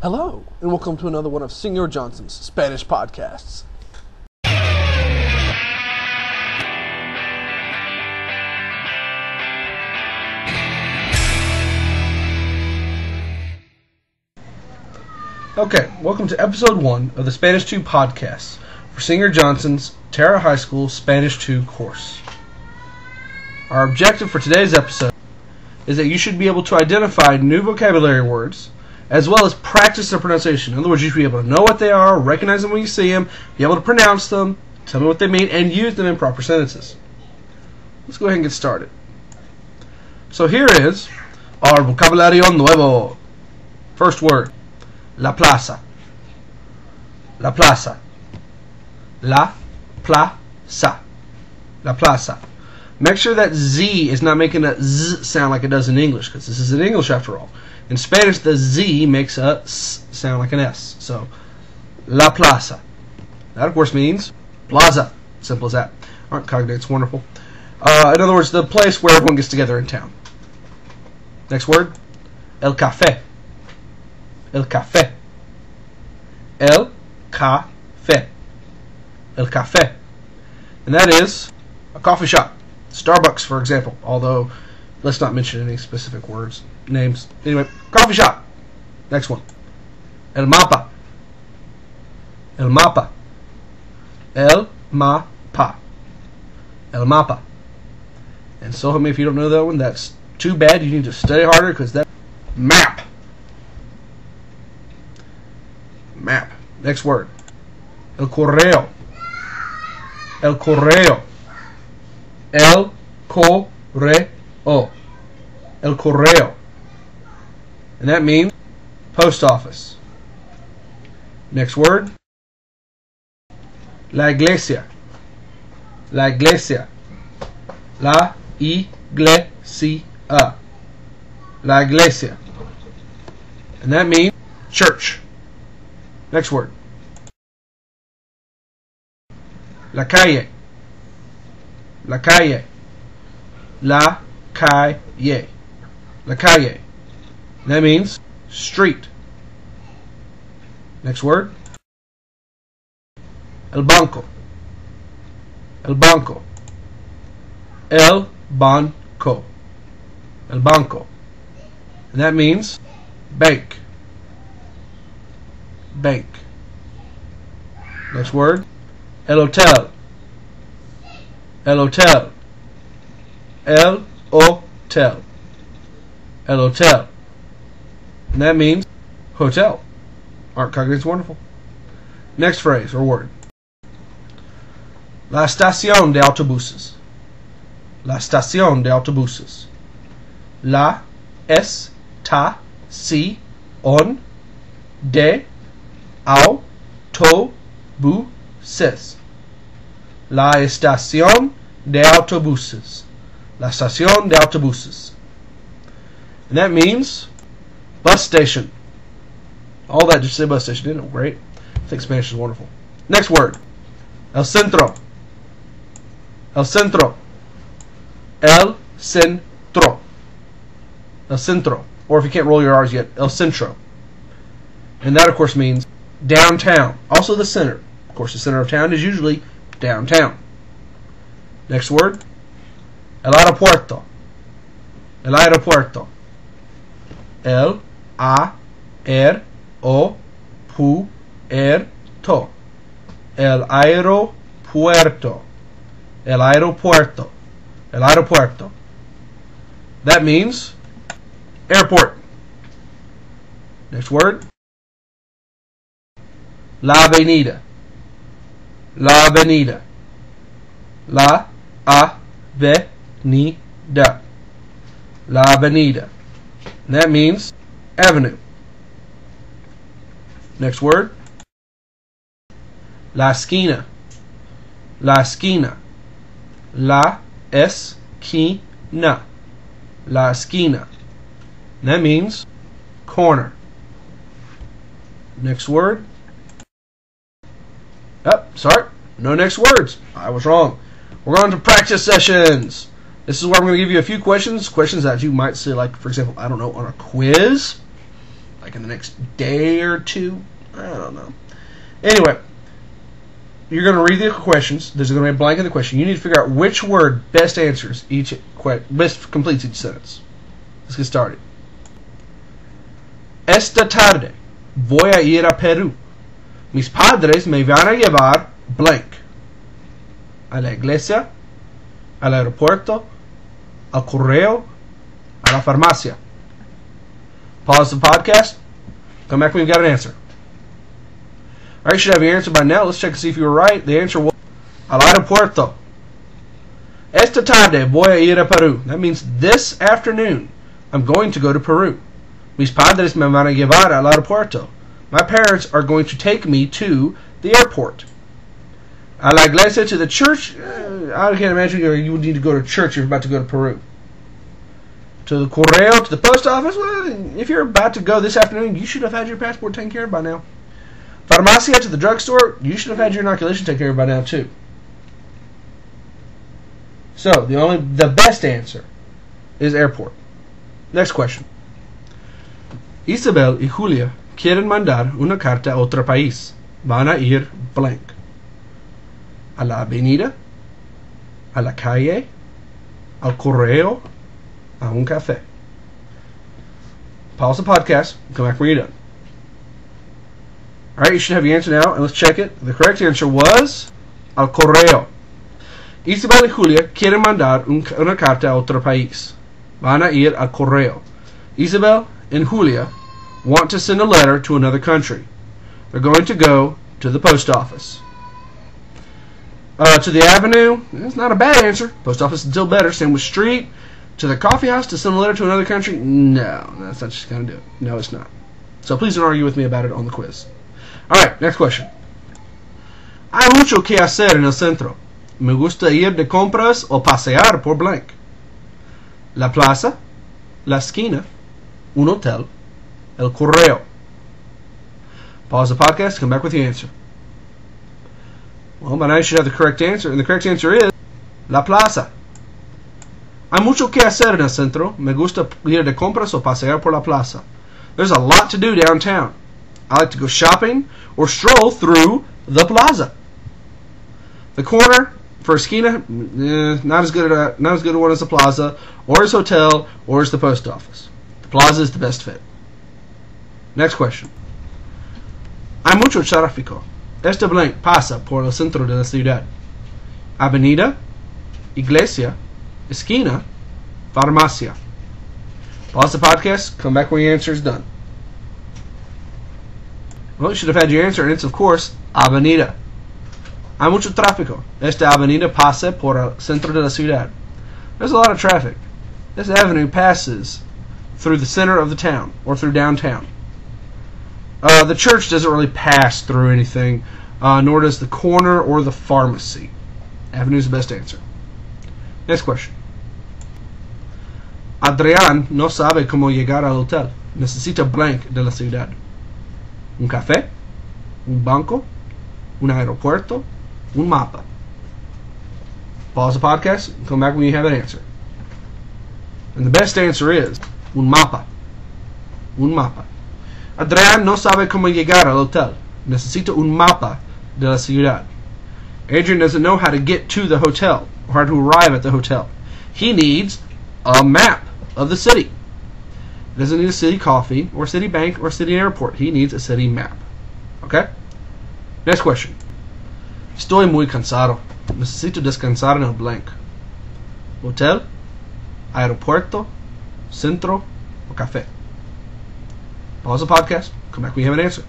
Hello, and welcome to another one of Senor Johnson's Spanish podcasts. Okay, welcome to episode 1 of the Spanish 2 podcasts for Senor Johnson's Terra High School Spanish 2 course. Our objective for today's episode is that you should be able to identify new vocabulary words as well as practice their pronunciation. In other words, you should be able to know what they are, recognize them when you see them, be able to pronounce them, tell me what they mean, and use them in proper sentences. Let's go ahead and get started. So here is our vocabulario nuevo. First word, la plaza. La plaza. La plaza. La plaza. Make sure that Z is not making a Z sound like it does in English, because this is in English after all. In Spanish, the Z makes a S sound like an S. So, la plaza. That, of course, means plaza. Simple as that. Aren't cognates wonderful? In other words, the place where everyone gets together in town. Next word, el café. El café. El café. El café. And that is a coffee shop. Starbucks, for example. Although, let's not mention any specific words, names. Anyway, coffee shop. Next one. El mapa. El mapa. El mapa. El mapa. And so, I mean, if you don't know that one, that's too bad. You need to study harder, because that map. Map. Next word. El correo. El correo. El correo. El correo. And that means post office. Next word. La iglesia. La iglesia. La iglesia. La iglesia. And that means church. Next word. La calle. La calle. La calle. La calle. And that means street. Next word. El banco. El banco. El banco. El banco. And that means bank. Bank. Next word. El hotel. El hotel. El hotel. El hotel. And that means hotel. Aren't cognates wonderful? Next phrase or word. La estación de autobuses. La estación de autobuses. La estación de autobuses. La estación de autobuses. La estación de autobuses. And that means bus station. All that just say bus station, isn't it great? I think Spanish is wonderful. Next word. El centro. El centro. El centro. El centro. Or if you can't roll your R's yet, el centro. And that, of course, means downtown. Also the center. Of course, the center of town is usually downtown. Next word. El aeropuerto. El aeropuerto. El aeropuerto. El aeropuerto. El aeropuerto. El aeropuerto. That means airport. Next word. La avenida. La avenida. La avenida. La avenida. And that means avenue. Next word. La esquina. La esquina. La esquina. La esquina. And that means corner. Next word. Oh, sorry. No next words. I was wrong. We're going to practice sessions. This is where I'm going to give you a few questions that you might see, like, for example, I don't know, on a quiz. like in the next day or two. I don't know. Anyway, you're going to read the questions. There's going to be a blank in the question. You need to figure out which word best completes each sentence. Let's get started. Esta tarde voy a ir a Perú. Mis padres me van a llevar blank. A la iglesia, al aeropuerto, al correo, a la farmacia. Pause the podcast. Come back when you've got an answer. Alright, you should have your answer by now. Let's check to see if you were right. The answer was al aeropuerto. Esta tarde voy a ir a Perú. That means this afternoon I'm going to go to Peru. Mis padres me van a llevar al aeropuerto. My parents are going to take me to the airport. A la iglesia, to the church. I can't imagine you would need to go to church if you're about to go to Peru. To the correo, to the post office. Well, if you're about to go this afternoon, you should have had your passport taken care of by now. Farmacia, to the drugstore. You should have had your inoculation taken care of by now too. So the best answer is airport. Next question. Isabel y Julia quieren mandar una carta a otro país. Van a ir blank. A la avenida, a la calle, al correo, a un café. Pause the podcast and come back when you're done. Alright, you should have your answer now, and let's check it. The correct answer was al correo. Isabel y Julia quieren mandar una carta a otro país. Van a ir al correo. Isabel and Julia want to send a letter to another country. They're going to go to the post office. To the avenue, it's not a bad answer. Post office is still better. Same with street. To the coffee house to send a letter to another country? No, that's not just going to do it. No, it's not. So please don't argue with me about it on the quiz. Alright, next question. Hay mucho que hacer en el centro. Me gusta ir de compras o pasear por blank. La plaza, la esquina, un hotel, el correo. Pause the podcast, come back with the answer. Well, by now you should have the correct answer, and the correct answer is la plaza. Hay mucho que hacer en el centro. Me gusta ir de compras o pasear por la plaza. There's a lot to do downtown. I like to go shopping or stroll through the plaza. The corner for esquina, not as good a one as the plaza, or as hotel, or as the post office. The plaza is the best fit. Next question. Hay mucho tráfico. Este blank pasa por el centro de la ciudad. Avenida, iglesia, esquina, farmacia. Pause the podcast. Come back when your answer is done. Well, you should have had your answer, and it's, of course, avenida. Hay mucho tráfico. Esta avenida pasa por el centro de la ciudad. There's a lot of traffic. This avenue passes through the center of the town, or through downtown. The church doesn't really pass through anything, nor does the corner or the pharmacy. Avenue is the best answer. Next question. Adrián no sabe cómo llegar al hotel. Necesita blank de la ciudad. Un café, un banco, un aeropuerto, un mapa. Pause the podcast and come back when you have an answer. And the best answer is un mapa. Un mapa. Adrián no sabe cómo llegar al hotel. Necesita un mapa de la ciudad. Adrian doesn't know how to get to the hotel or how to arrive at the hotel. He needs a map of the city. He doesn't need a city coffee or city bank or city airport. He needs a city map. Okay? Next question. Estoy muy cansado. Necesito descansar en el blank. Hotel, aeropuerto, centro, o café. Pause the podcast. Come back when you have an answer.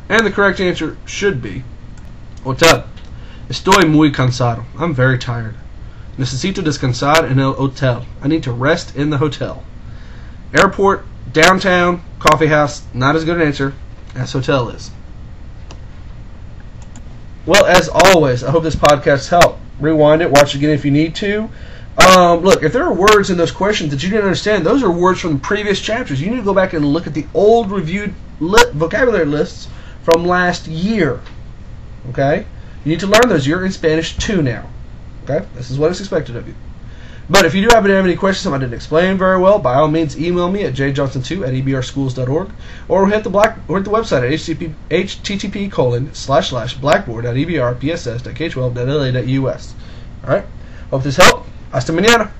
And the correct answer should be hotel. Estoy muy cansado. I'm very tired. Necesito descansar en el hotel. I need to rest in the hotel. Airport, downtown, coffee house, not as good an answer as hotel is. Well, as always, I hope this podcast helped. Rewind it, watch it again if you need to. Look, if there are words in those questions that you didn't understand, those are words from previous chapters. You need to go back and look at the old reviewed vocabulary lists from last year. Okay? You need to learn those. You're in Spanish 2 now. Okay? This is what is expected of you. But if you do happen to have any questions, something I didn't explain very well, by all means email me at jjohnson2@ebrschools.org, or hit the website at http://blackboard.ebrpss.k12.la.us. All right. Hope this helped. Hasta mañana.